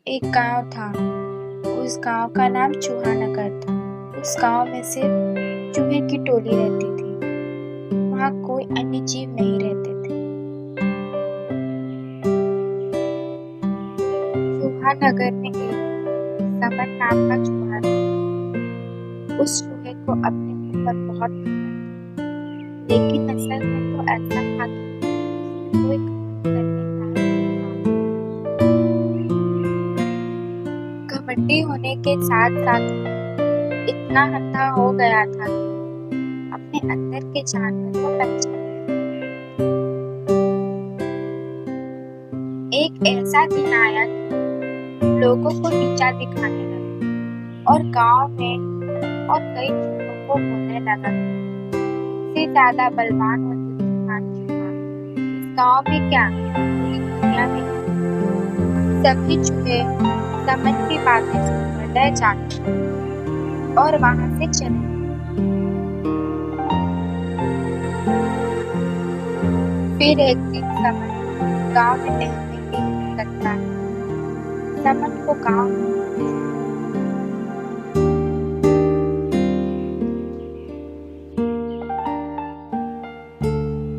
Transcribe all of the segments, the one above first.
एक गांव था। उस गांव का नाम चूहा नगर था। उस गांव में सिर्फ चूहे की टोली रहती थी। वहां कोई अन्य जीव नहीं रहते थे। चूहा नगर में एक समन नाम का चूहा था। उस चूहे को अपने ऊपर बहुत घमंड था। लेकिन असल में तो ऐसा था कि उसमें कोई घमंड करने लायक था। घमंडी होने के साथ साथ इतना अंधा हो गया था कि अपने अंदर के जानवर को पहचान। एक ऐसा दिन आया कि लोगों को नीचा दिखाने लगा और गांव में और कई चूहों को बोलने लगा कि इससे ज्यादा बलवान और बुद्धिमान चूहा इस गांव में क्या, पूरी दुनिया में नहीं। सभी चूहे समन की बातें सुनकर डर जाते और वहां से चले। फिर एक दिन समन गांव में टहलने के लिए निकलता है। समन को गांव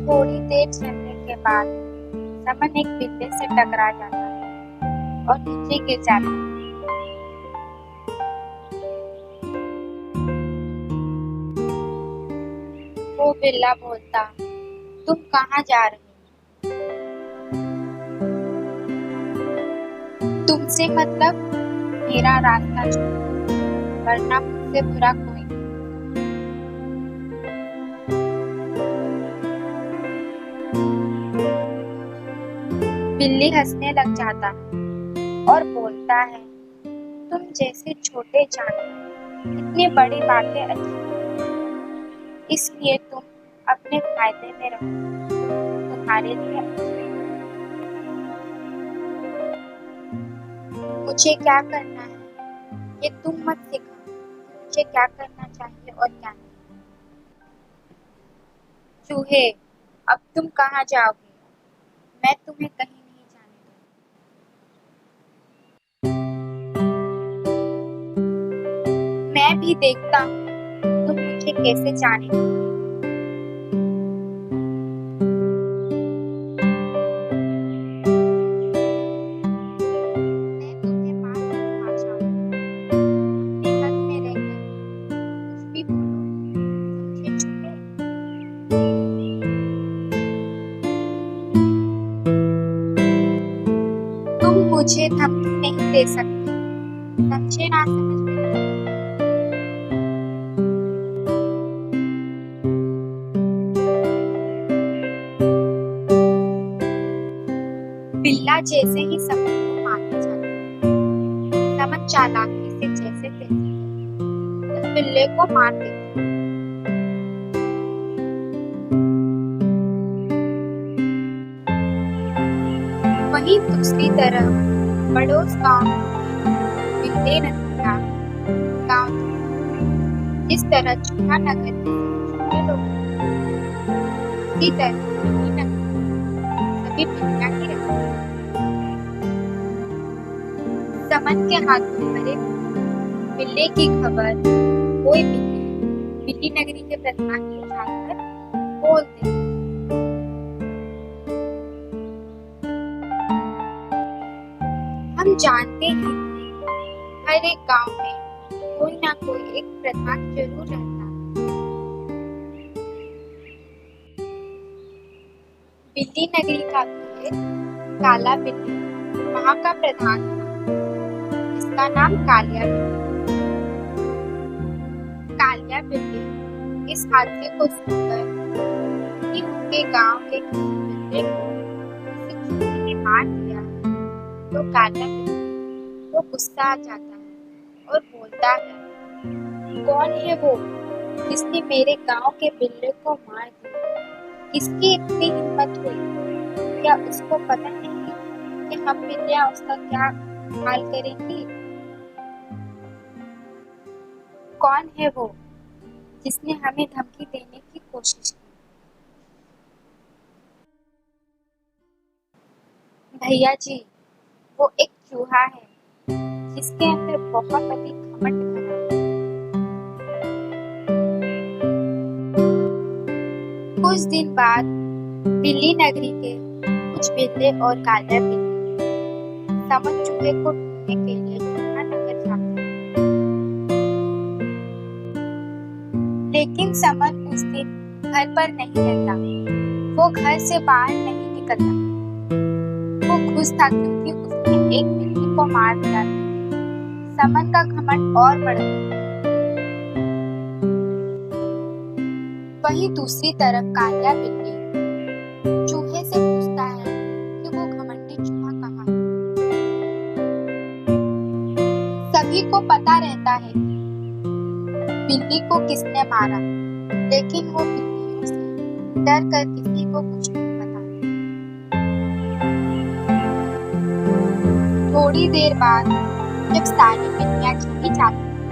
थोड़ी देर चलने के बाद समन एक बिल्ली से टकरा जाता है और नीचे गिर जाता है। वो बिल्ला बोलता, तुम कहाँ जा रहे हो? तुमसे मतलब मेरा रास्ता छोड़ो, वरना मुझसे बुरा कोई नहीं। बिल्ली हंसने लग जाता है और बोलता है, तुम जैसे छोटे जानवर इतनी बड़ी बातें अच्छी नहीं, इसलिए तुम अपने फायदे में रहो, तुम्हारे लिए अच्छा है। मुझे क्या करना है ये तुम मत सिखाओ, मुझे क्या करना चाहिए और क्या नहीं। चूहे, अब तुम कहाँ जाओगे? मैं तुम्हें कहीं नहीं जाने दूंगी। मैं भी देखता हूँ तुम मुझे कैसे जाने दोगे। मैं तुम्हें मार कर खा जाऊंगी। अपने हद में रहकर कुछ भी बोलो, समझे चूहे? तुम मुझे धमकी नहीं दे सकते, समझे ना समझ में? बिल्ला जैसे ही समन को मारने जाता है, समन चालाकी से जैसे तैसे उस बिल्ले को मार देता है। वहीं दूसरी तरफ पड़ोस गांव बिल्ले नदिया गांव था। जिस तरह चूहा नगर में छोटे लोग इसी तरह बिल्ली नगर में सभी बिल्लियां ही रहती हैं। समन के हाथों भरे बिल्ले की खबर कोई बिल्ली नगरी के प्रधान को जाकर बोल दे। हम जानते हैं कि हर एक गांव में कोई ना कोई एक प्रधान जरूर रहता है। बिल्ली नगरी का भी एक काला बिल्ली वहां का प्रधान था, जिसका नाम कालिया बिल्ली। कालिया बिल्ली इस हादसे को सुनकर कि उनके गांव के किसी बिल्ले को किसी चूहे ने मार दिया, तो कालिया बिल्ली को गुस्सा आ जाता है और बोलता है, कौन है वो जिसने मेरे गांव के बिल्ले को मार दिया? किसकी इतनी हिम्मत हुई? क्या उसको पता नहीं कि हम बिल्लियां उसका क्या हाल करेंगी? कौन है वो जिसने हमें धमकी देने की कोशिश की? भैया जी, वो एक चूहा है जिसके अंदर बहुत अधिक घमंड भरा है। कुछ दिन बाद बिल्ली नगरी के कुछ बिल्ले और कालिया बिल्ली समन चूहे को ढूंढने के लिए चूहा नगर जाते हैं। लेकिन समन उस दिन घर पर नहीं रहता। वो घर से बाहर नहीं निकलता। वो खुश था क्योंकि उसने एक बिल्ली को मार दिया था। समन का घमंड और बढ़ गया। वहीं दूसरी तरफ कालिया बिल्ली चूहे से पूछता है कि वो घमंडी चूहा कहाँ है। सभी को पता रहता है कि बिल्ली को किसने मारा, लेकिन वो बिल्लियों से डर कर किसी को कुछ नहीं बताती। थोड़ी देर बाद जब सारी बिल्लियां चली जाती हैं,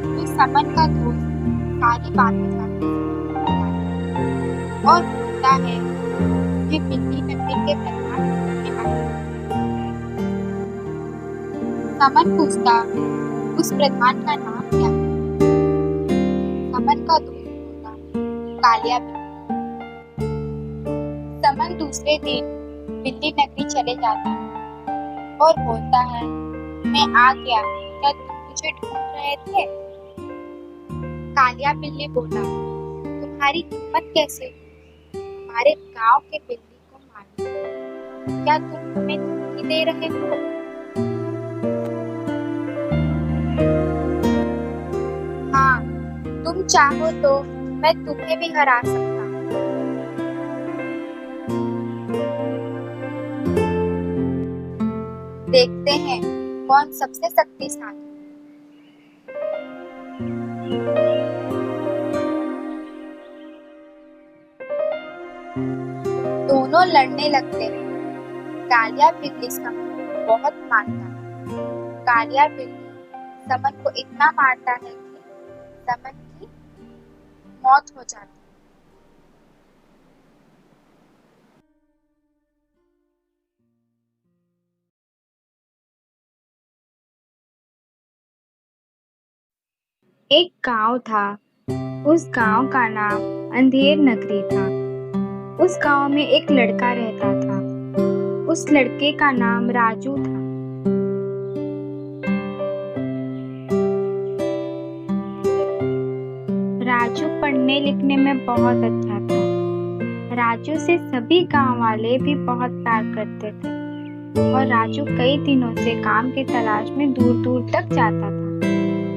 तो समन का दोस्त सारी बातें जाकर और बोलता है कि बिल्ली नगरी के प्रधान बनने आए। समन पूछता उस प्रधान का नाम क्या है। समन का दोस्त बोलता कालिया बिल्ली। समन दूसरे दिन बिल्ली नगरी चले जाता है और बोलता है मैं आ गया, क्या तुम मुझे ढूंढ रहे थे? कालिया बिल्ली बोला तुम्हारी हिम्मत कैसे हुई हमारे गांव के बिल्ली को मारने? क्या तुम हमें धमकी दे रहे हो? हाँ, तुम चाहो तो मैं तुम्हें भी हरा सकता हूँ। देखते हैं कौन सबसे शक्तिशाली। दोनों लड़ने लगते हैं। कालिया बिल्ली समन बहुत मारता है। कालिया बिल्ली समन को इतना मारता है कि समन की मौत हो जाती है। एक गांव था। उस गांव का नाम अंधेर नगरी था। उस गांव में एक लड़का रहता था। उस लड़के का नाम राजू था। राजू पढ़ने लिखने में बहुत अच्छा था। राजू से सभी गांव वाले भी बहुत प्यार करते थे और राजू कई दिनों से काम की तलाश में दूर दूर तक जाता था,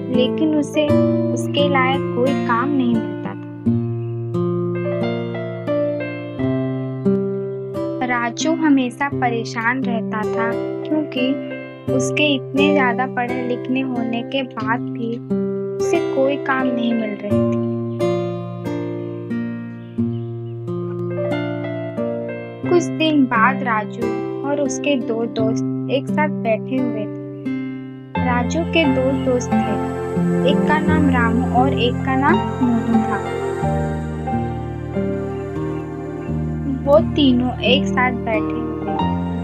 लेकिन उसे उसके लायक कोई काम नहीं मिलता था। राजू हमेशा परेशान रहता था क्योंकि उसके इतने ज्यादा पढ़े लिखने होने के बाद भी उसे कोई काम नहीं मिल रही थी। कुछ दिन बाद राजू और उसके दो दोस्त एक साथ बैठे हुए थे। राजू के दो दोस्त थे, एक का नाम रामू और एक का नाम मोनू था। वो तीनों एक साथ बैठे हुए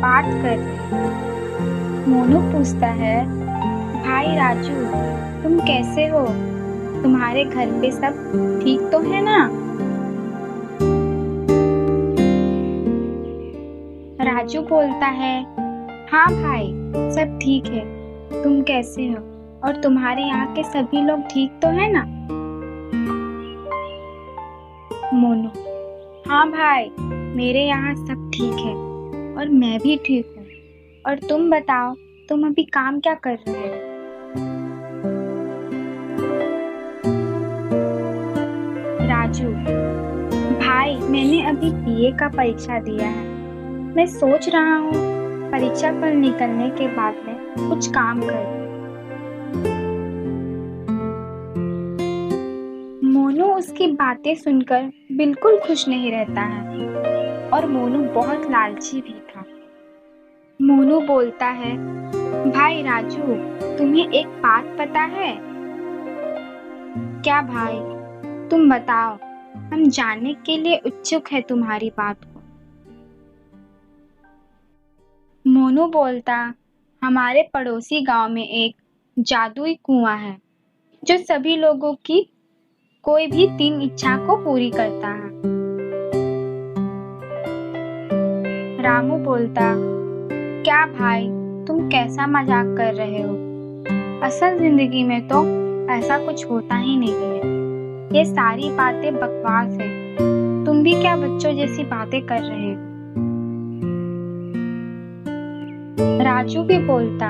बात कर रहे थे। मोनू पूछता है भाई राजू तुम कैसे हो? तुम्हारे घर पे सब ठीक तो है ना? राजू बोलता है हाँ भाई सब ठीक है, तुम कैसे हो और तुम्हारे यहाँ के सभी लोग ठीक तो है ना? मोनू हाँ भाई मेरे यहाँ सब ठीक है और मैं भी ठीक हूँ, और तुम बताओ तुम अभी काम क्या कर रहे हो? राजू भाई मैंने अभी बीए का परीक्षा दिया है। मैं सोच रहा हूँ परीक्षा फल निकलने के बाद में कुछ काम करूँ। मोनू उसकी बातें सुनकर बिल्कुल खुश नहीं रहता है और मोनू बहुत लालची भी था। मोनू बोलता है भाई राजू तुम्हें एक बात पता है? क्या भाई? तुम बताओ, हम जानने के लिए उत्सुक है तुम्हारी बात को। मोनू बोलता हमारे पड़ोसी गांव में एक जादुई कुआं है जो सभी लोगों की कोई भी 3 इच्छा को पूरी करता है। रामू बोलता, क्या भाई, तुम कैसा मजाक कर रहे हो? असल जिंदगी में तो ऐसा कुछ होता ही नहीं है। ये सारी बातें बकवास है। तुम भी क्या बच्चों जैसी बातें कर रहे हो? राजू भी बोलता,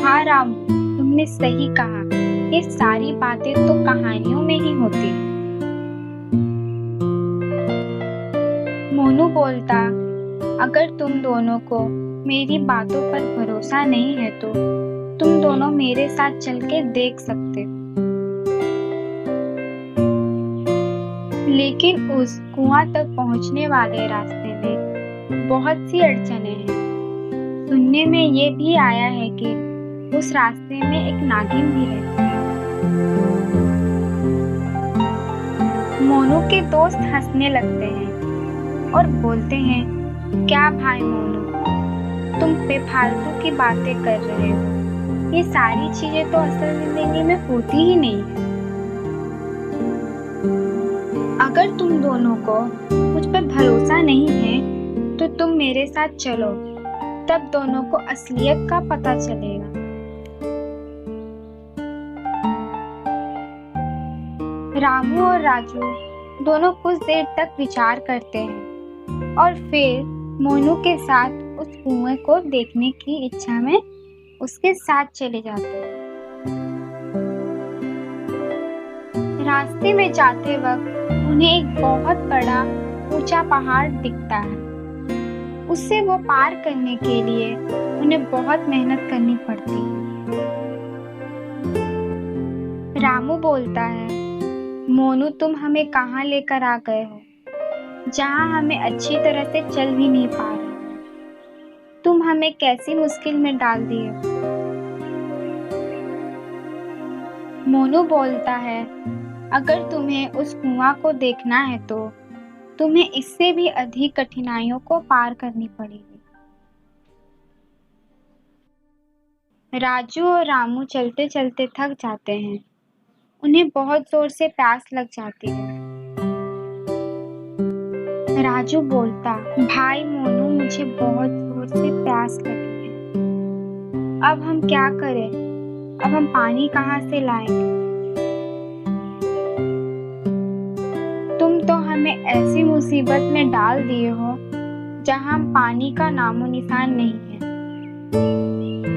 हाँ रामू, तुमने सही कहा। ये सारी बातें तो कहानियों में ही होती हैं। मोनू बोलता, अगर तुम दोनों को मेरी बातों पर भरोसा नहीं है तो तुम दोनों मेरे साथ चल के देख सकते हो। लेकिन उस कुआं तक पहुंचने वाले रास्ते में बहुत सी अड़चनें हैं। सुनने में ये भी आया है कि उस रास्ते में एक नागिन भी रहती है। मोनू के दोस्त हंसने लगते हैं और बोलते हैं, क्या भाई मोनू, तुम बेफालतू की बातें कर रहे हो। ये सारी चीजें तो असल जिंदगी में होती ही नहीं है। अगर तुम दोनों को मुझ पर भरोसा नहीं है तो तुम मेरे साथ चलो, तब दोनों को असलियत का पता चलेगा। रामू और राजू दोनों कुछ देर तक विचार करते हैं और फिर मोनू के साथ उस कुएं को देखने की इच्छा में उसके साथ चले जाते हैं। रास्ते में जाते वक्त उन्हें एक बहुत बड़ा ऊंचा पहाड़ दिखता है। उससे वो पार करने के लिए उन्हें बहुत मेहनत करनी पड़ती है। रामू बोलता है, मोनू, तुम हमें कहाँ लेकर आ गए हो, जहाँ हमें अच्छी तरह से चल भी नहीं पा रहे। तुम हमें कैसी मुश्किल में डाल दिए हो। मोनू बोलता है, अगर तुम्हें उस कुआं को देखना है तो तुम्हें इससे भी अधिक कठिनाइयों को पार करनी पड़ेगी। राजू और रामू चलते चलते थक जाते हैं। उन्हें बहुत जोर से प्यास लग जाती है। राजू बोलता, भाई मोनू, मुझे बहुत जोर से प्यास लगी है। अब हम क्या करें? अब हम पानी कहाँ से लाएंगे? तुम तो हमें ऐसी मुसीबत में डाल दिए हो जहाँ पानी का नामो निशान नहीं है।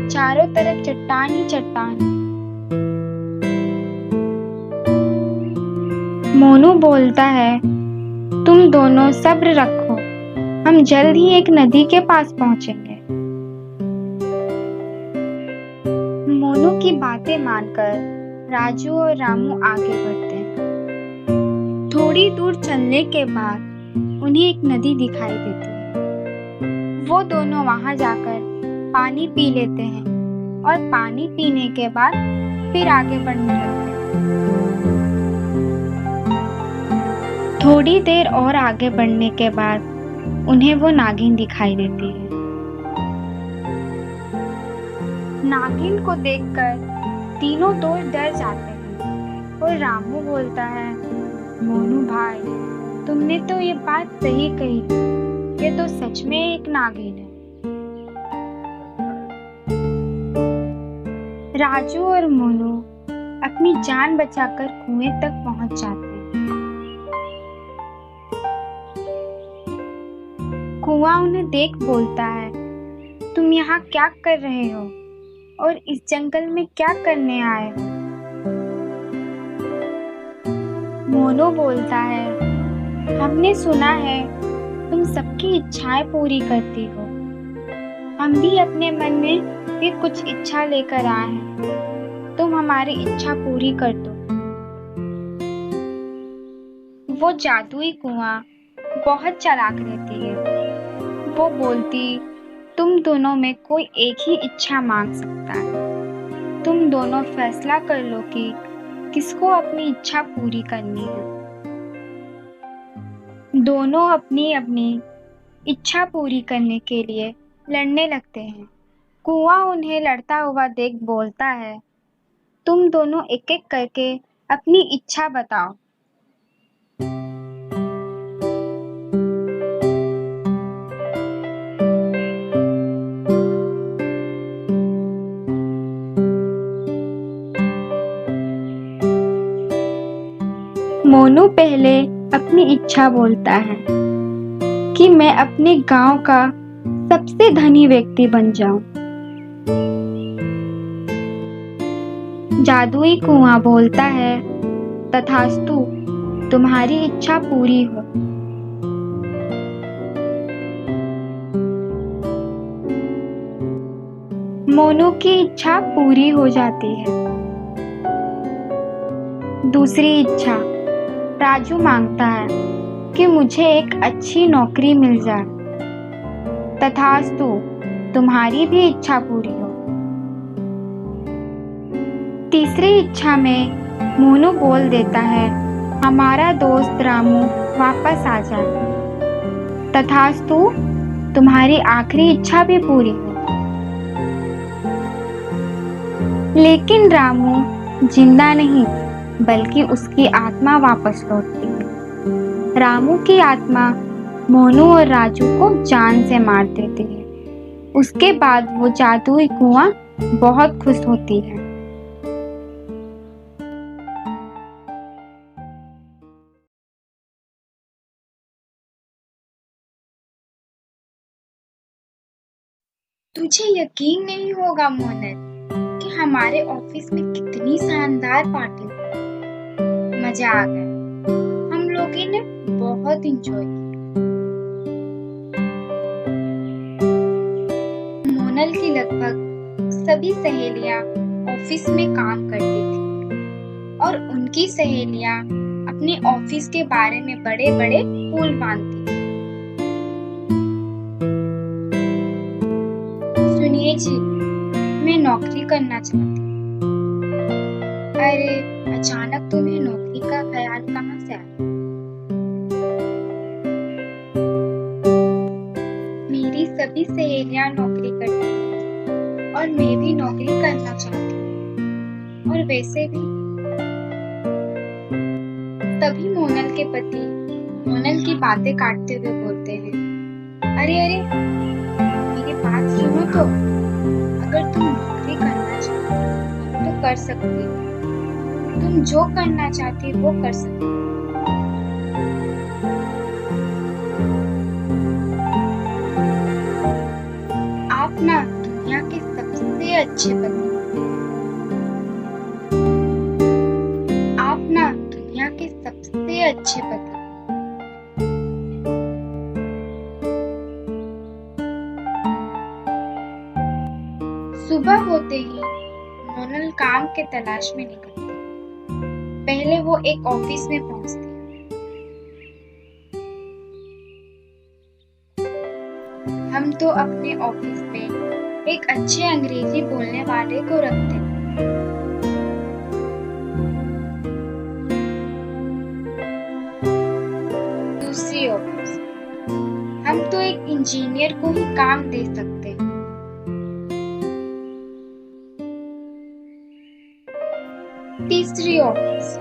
चारों तरफ चट्टान ही चट्टान है। मोनू बोलता है, तुम दोनों सब्र रखो, हम जल्द ही एक नदी के पास पहुंचेंगे। मोनू की बातें मानकर राजू और रामू आगे बढ़ते हैं। थोड़ी दूर चलने के बाद उन्हें एक नदी दिखाई देती है। वो दोनों वहां जाकर पानी पी लेते हैं और पानी पीने के बाद फिर आगे बढ़ने लगते हैं। थोड़ी देर और आगे बढ़ने के बाद उन्हें वो नागिन दिखाई देती है। नागिन को देखकर तीनों दोस्त डर जाते हैं और रामू बोलता है, मोनू भाई, तुमने तो ये बात सही कही, ये तो सच में एक नागिन है। राजू और मोनू अपनी जान बचाकर कुएं तक पहुंच जाते हैं। कुआं उन्हें देख बोलता है, तुम यहाँ क्या कर रहे हो और इस जंगल में क्या करने आए हो? मोनू बोलता है, हमने सुना है तुम सबकी इच्छाएं पूरी करती हो। हम भी अपने मन में भी कुछ इच्छा लेकर आए हैं, तुम हमारी इच्छा पूरी कर दो। वो जादुई कुआं बहुत चालाक रहती है। वो बोलती, तुम दोनों में कोई एक ही इच्छा मांग सकता है। तुम दोनों फैसला कर लो कि किसको अपनी इच्छा पूरी करनी है। दोनों अपनी अपनी इच्छा पूरी करने के लिए लड़ने लगते हैं। कुआं उन्हें लड़ता हुआ देख बोलता है, तुम दोनों एक एक करके अपनी इच्छा बताओ। मोनू पहले अपनी इच्छा बोलता है कि मैं अपने गांव का सबसे धनी व्यक्ति बन जाऊं। जादुई कुआं बोलता है, तथास्तु, तुम्हारी इच्छा पूरी हो। मोनू की इच्छा पूरी हो जाती है। दूसरी इच्छा, राजू मांगता है कि मुझे एक अच्छी नौकरी मिल जाए। तथास्तु, तुम्हारी भी इच्छा पूरी हो। तीसरी इच्छा में मोनू बोल देता है, हमारा दोस्त रामू वापस आ जाए। तथास्तु, तुम्हारी आखिरी इच्छा भी पूरी हो। लेकिन रामू जिंदा नहीं, बल्कि उसकी आत्मा वापस लौटती है। रामू की आत्मा मोनू और राजू को जान से मार देती है। उसके बाद वो जादुई कुआं बहुत खुश होती है। तुझे यकीन नहीं होगा मोनल कि हमारे ऑफिस में कितनी शानदार पार्टी हुई। मजा आ गया। हम लोगों ने बहुत एंजॉय किया। मोनल की लगभग सभी सहेलियां ऑफिस में काम करती थी और उनकी सहेलियां अपने ऑफिस के बारे में बड़े-बड़े पुल बांधती थी। सुनिए जी, मैं नौकरी करना चाहती हूँ। अरे, अचानक तुम्हें नौकरी का ख्याल कहाँ से आया? मेरी सभी सहेलियां नौकरी करती हैं और मैं भी नौकरी करना चाहती हूँ। और वैसे भी तभी मोनल के पति मोनल की बातें काटते हुए बोलते हैं, अरे अरे, मेरी बात सुनो तो। अगर तुम नौकरी करना चाहती हो तो कर सकती हो। तुम जो करना चाहती हो वो कर सकती हो। आप ना दुनिया के सबसे अच्छे पति, आप ना दुनिया के सबसे अच्छे पति। सुबह होते ही मोनल काम के तलाश में निकलती। पहले वो एक ऑफिस में पहुंचती। हम तो अपने ऑफिस में एक अच्छे अंग्रेजी बोलने वाले को रखते हैं। दूसरी ऑफिस, हम तो एक इंजीनियर को ही काम दे सकते हैं। तीसरी ऑफिस,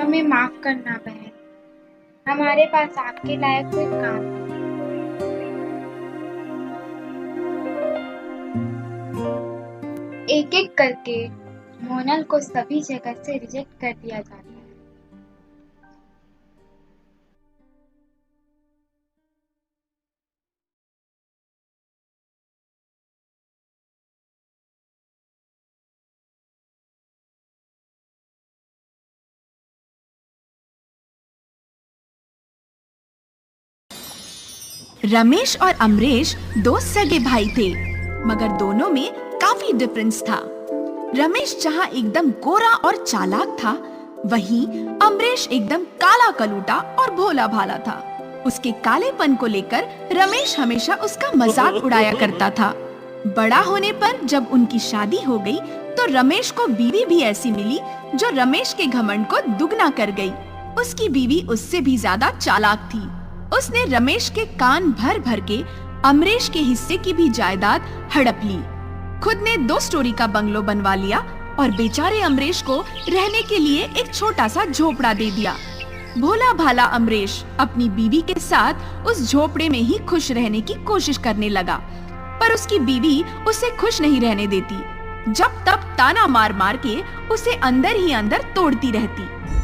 हमें माफ करना बहन, हमारे पास आपके लायक कोई काम नहीं। एक एक करके मोनल को सभी जगह से रिजेक्ट कर दिया जाता है। रमेश और अमरेश दो सगे भाई थे, मगर दोनों में काफी डिफरेंस था। रमेश जहाँ एकदम गोरा और चालाक था, वहीं अमरेश एकदम काला कलूटा और भोला भाला था। उसके कालेपन को लेकर रमेश हमेशा उसका मजाक उड़ाया करता था। बड़ा होने पर जब उनकी शादी हो गई, तो रमेश को बीवी भी ऐसी मिली जो रमेश के घमंड को दुगना कर गई। उसकी बीवी उससे भी ज्यादा चालाक थी। उसने रमेश के कान भर भर के अमरेश के हिस्से की भी जायदाद हड़प ली खुद ने 2 स्टोरी का बंगलो बनवा लिया और बेचारे अमरेश को रहने के लिए एक छोटा सा झोपड़ा दे दिया। भोला भाला अमरेश अपनी बीवी के साथ उस झोपड़े में ही खुश रहने की कोशिश करने लगा, पर उसकी बीवी उसे खुश नहीं रहने देती। जब तब ताना मार मार के उसे अंदर ही अंदर तोड़ती रहती।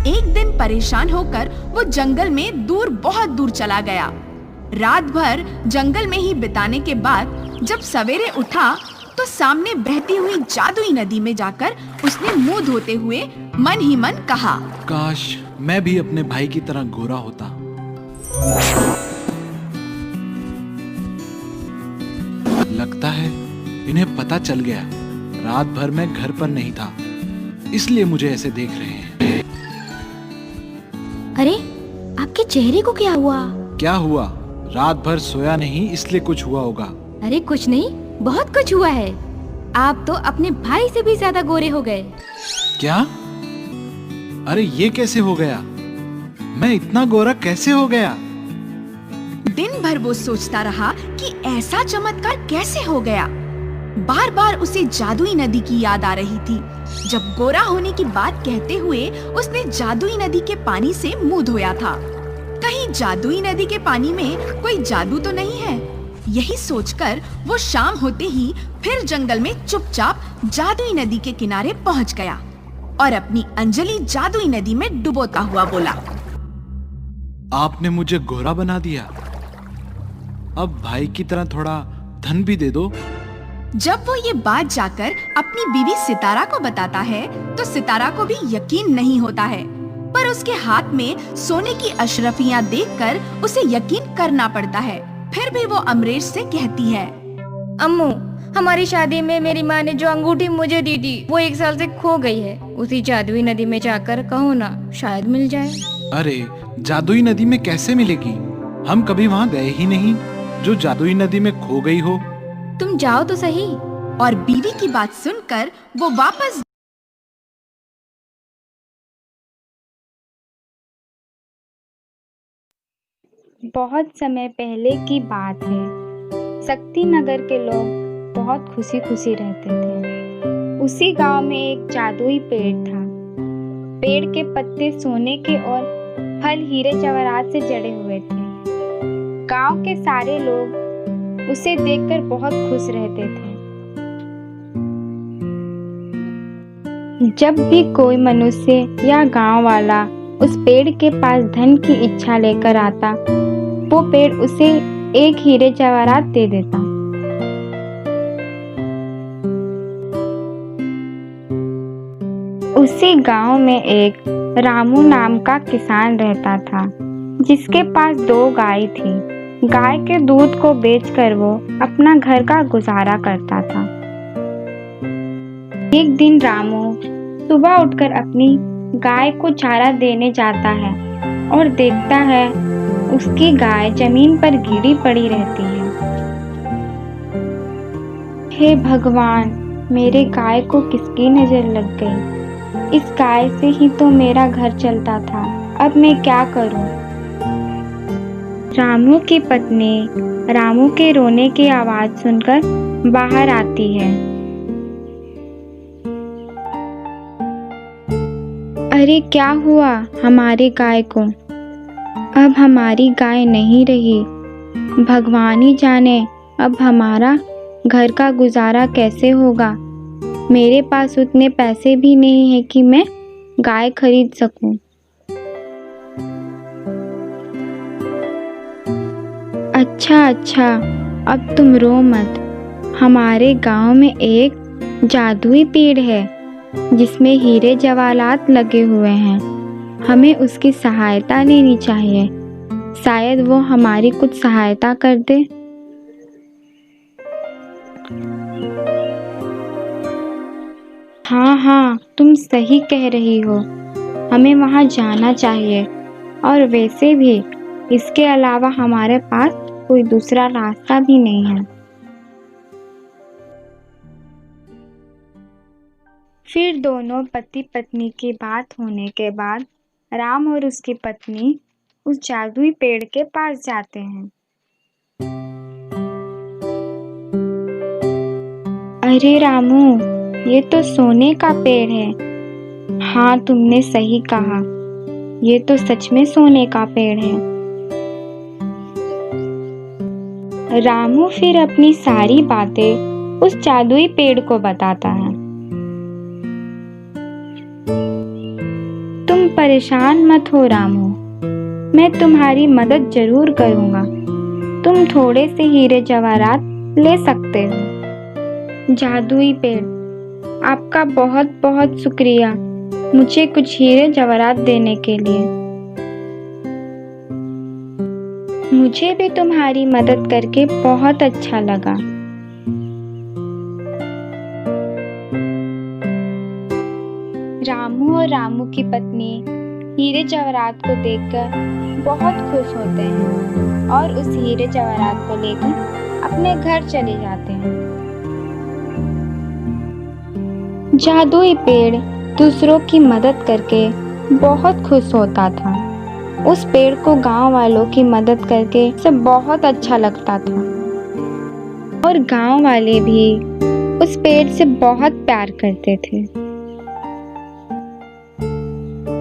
एक दिन परेशान होकर वो जंगल में दूर, बहुत दूर चला गया। रात भर जंगल में ही बिताने के बाद जब सवेरे उठा तो सामने बहती हुई जादुई नदी में जाकर उसने मुंह धोते हुए मन ही मन कहा, काश मैं भी अपने भाई की तरह गोरा होता। लगता है इन्हें पता चल गया, रात भर मैं घर पर नहीं था, इसलिए मुझे ऐसे देख रहे हैं। अरे, आपके चेहरे को क्या हुआ? क्या हुआ? रात भर सोया नहीं, इसलिए कुछ हुआ होगा। अरे कुछ नहीं, बहुत कुछ हुआ है। आप तो अपने भाई से भी ज्यादा गोरे हो गए। क्या? अरे ये कैसे हो गया? मैं इतना गोरा कैसे हो गया? दिन भर वो सोचता रहा कि ऐसा चमत्कार कैसे हो गया। बार बार उसे जादुई नदी की याद आ रही थी। जब गोरा होने की बात कहते हुए उसने जादुई नदी के पानी से मुंह धोया था। कहीं जादुई नदी के पानी में कोई जादू तो नहीं है? यही सोचकर वो शाम होते ही फिर जंगल में चुपचाप जादुई नदी के किनारे पहुंच गया और अपनी अंजलि जादुई नदी में डुबोता हुआ बोला, आपने मुझे गोरा बना दिया। अब भाई की तरह थोड़ा धन भी दे दो। जब वो ये बात जाकर अपनी बीवी सितारा को बताता है तो सितारा को भी यकीन नहीं होता है, पर उसके हाथ में सोने की अशरफियां देखकर उसे यकीन करना पड़ता है। फिर भी वो अमरेश से कहती है, अम्मू, हमारी शादी में मेरी माँ ने जो अंगूठी मुझे दी थी वो 1 साल से खो गई है। उसी जादुई नदी में जाकर कहो ना, शायद मिल जाए। अरे जादुई नदी में कैसे मिलेगी? हम कभी वहाँ गए ही नहीं जो जादुई नदी में खो गई हो। तुम जाओ तो सही। और बीवी की बात सुनकर वो वापस बहुत समय पहले की बात है। शक्ति नगर के लोग बहुत खुशी खुशी रहते थे। उसी गांव में एक जादुई पेड़ था। पेड़ के पत्ते सोने के और फल हीरे जवाहरात से जड़े हुए थे। गांव के सारे लोग उसे देखकर बहुत खुश रहते थे। जब भी कोई मनुष्य या गांव वाला उस पेड़ के पास धन की इच्छा लेकर आता, वो पेड़ उसे एक हीरे जवाहरात दे देता। उसी गांव में एक रामू नाम का किसान रहता था, जिसके पास 2 गाय थी। गाय के दूध को बेचकर वो अपना घर का गुजारा करता था। एक दिन रामू सुबह उठकर अपनी गाय को चारा देने जाता है और देखता है उसकी गाय जमीन पर गिरी पड़ी रहती है। हे भगवान, मेरे गाय को किसकी नजर लग गई? इस गाय से ही तो मेरा घर चलता था, अब मैं क्या करूं? रामू की पत्नी रामू के रोने की आवाज सुनकर बाहर आती है। अरे क्या हुआ हमारी गाय को? अब हमारी गाय नहीं रही। भगवान ही जाने अब हमारा घर का गुजारा कैसे होगा। मेरे पास उतने पैसे भी नहीं है कि मैं गाय खरीद सकूं। अच्छा, अब तुम रो मत। हमारे गांव में एक जादुई पेड़ है जिसमें हीरे जवाहरात लगे हुए हैं। हमें उसकी सहायता लेनी चाहिए, शायद वो हमारी कुछ सहायता कर दे। हाँ, तुम सही कह रही हो। हमें वहाँ जाना चाहिए, और वैसे भी इसके अलावा हमारे पास कोई दूसरा रास्ता भी नहीं है। फिर दोनों पति पत्नी की बात होने के बाद राम और उसकी पत्नी उस जादुई पेड़ के पास जाते हैं। अरे रामू, ये तो सोने का पेड़ है। हाँ, तुमने सही कहा, ये तो सच में सोने का पेड़ है। रामू फिर अपनी सारी बातें उस जादुई पेड़ को बताता है। तुम परेशान मत हो रामू, मैं तुम्हारी मदद जरूर करूँगा। तुम थोड़े से हीरे जवाहरात ले सकते हो। जादुई पेड़, आपका बहुत बहुत शुक्रिया मुझे कुछ हीरे जवाहरात देने के लिए। मुझे भी तुम्हारी मदद करके बहुत अच्छा लगा। रामू और रामू की पत्नी हीरे जवाहरात को देखकर बहुत खुश होते हैं और उस हीरे जवाहरात को लेकर अपने घर चले जाते हैं। जादुई पेड़ दूसरों की मदद करके बहुत खुश होता था। उस पेड़ को गांव वालों की मदद करके उसे बहुत अच्छा लगता था और गांव वाले भी उस पेड़ से बहुत प्यार करते थे।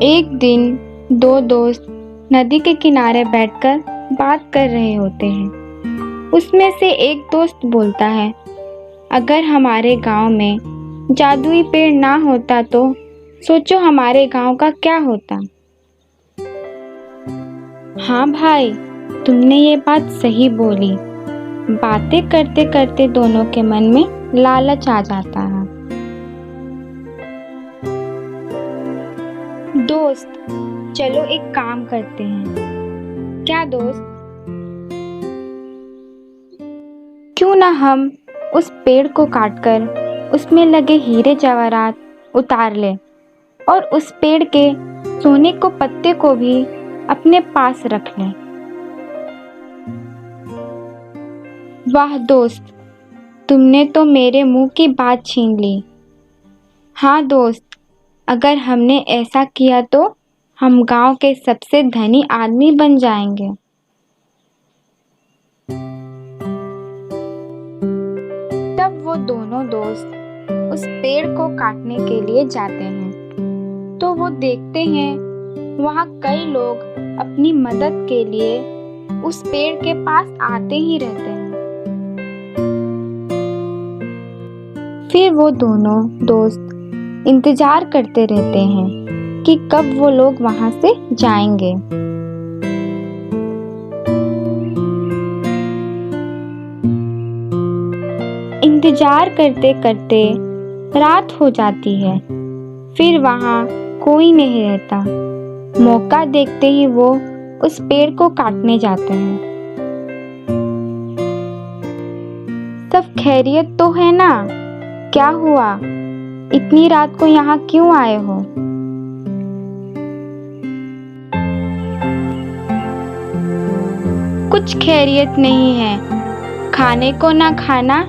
एक दिन दो दोस्त नदी के किनारे बैठकर बात कर रहे होते हैं। उसमें से एक दोस्त बोलता है, अगर हमारे गांव में जादुई पेड़ ना होता तो सोचो हमारे गांव का क्या होता। हाँ भाई, तुमने ये बात सही बोली। बातें करते करते दोनों के मन में लालच आ जाता है। दोस्त, चलो एक काम करते हैं। क्या दोस्त? क्यों ना हम उस पेड़ को काटकर उसमें लगे हीरे जवाहरात उतार ले और उस पेड़ के सोने को पत्ते को भी अपने पास रख लें। वाह दोस्त, तुमने तो मेरे मुंह की बात छीन ली। हाँ दोस्त, अगर हमने ऐसा किया तो हम गांव के सबसे धनी आदमी बन जाएंगे। तब वो दोनों दोस्त उस पेड़ को काटने के लिए जाते हैं तो वो देखते हैं वहाँ कई लोग अपनी मदद के लिए उस पेड़ के पास आते ही रहते हैं। फिर वो दोनों दोस्त इंतजार करते रहते हैं कि कब वो लोग वहाँ से जाएंगे। इंतजार करते करते रात हो जाती है। फिर वहाँ कोई नहीं रहता। मौका देखते ही वो उस पेड़ को काटने जाते हैं। सब खैरियत तो है ना? क्या हुआ? इतनी रात को यहाँ क्यों आए हो? कुछ खैरियत नहीं है। खाने को ना खाना,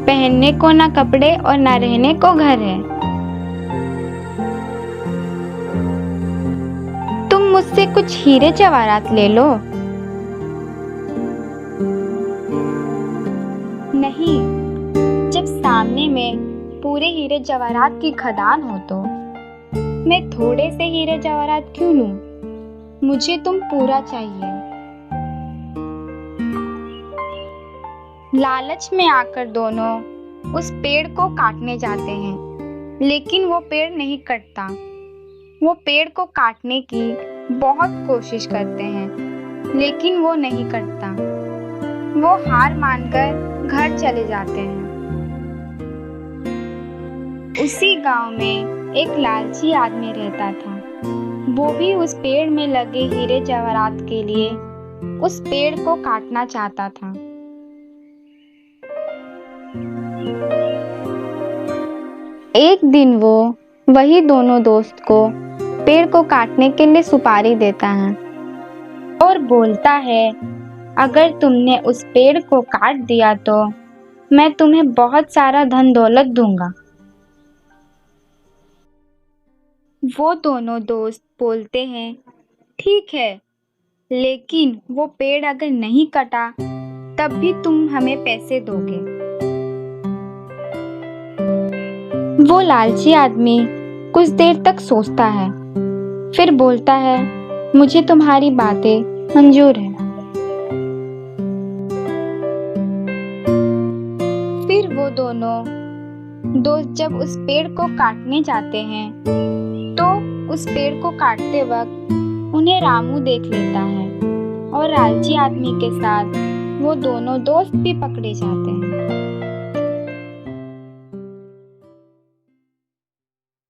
पहनने को ना कपड़े और ना रहने को घर है। तुम मुझसे कुछ हीरे जवाहरात ले लो। नहीं, जब सामने में पूरे हीरे जवाहरात की खदान हो तो मैं थोड़े से हीरे जवाहरात क्यों लूं? मुझे तुम पूरा चाहिए। लालच में आकर दोनों उस पेड़ को काटने जाते हैं, लेकिन वो पेड़ नहीं कटता। वो पेड़ को काटने की बहुत कोशिश करते हैं, लेकिन वो नहीं कटता। वो हार मानकर घर चले जाते हैं। उसी गांव में एक लालची आदमी रहता था। वो भी उस पेड़ में लगे हीरे जवाहरात के लिए उस पेड़ को काटना चाहता था। एक दिन वो वही दोनों दोस्त को पेड़ को काटने के लिए सुपारी देता है और बोलता है, अगर तुमने उस पेड़ को काट दिया तो मैं तुम्हें बहुत सारा धन दौलत दूंगा। वो दोनों दोस्त बोलते हैं, ठीक है, लेकिन वो पेड़ अगर नहीं कटा तब भी तुम हमें पैसे दोगे। वो लालची आदमी कुछ देर तक सोचता है, फिर बोलता है, मुझे तुम्हारी बातें मंजूर है। फिर वो दोनों दोस्त जब उस पेड़ को काटने जाते हैं तो उस पेड़ को काटते वक्त उन्हें रामू देख लेता है और लालची आदमी के साथ वो दोनों दोस्त भी पकड़े जाते हैं।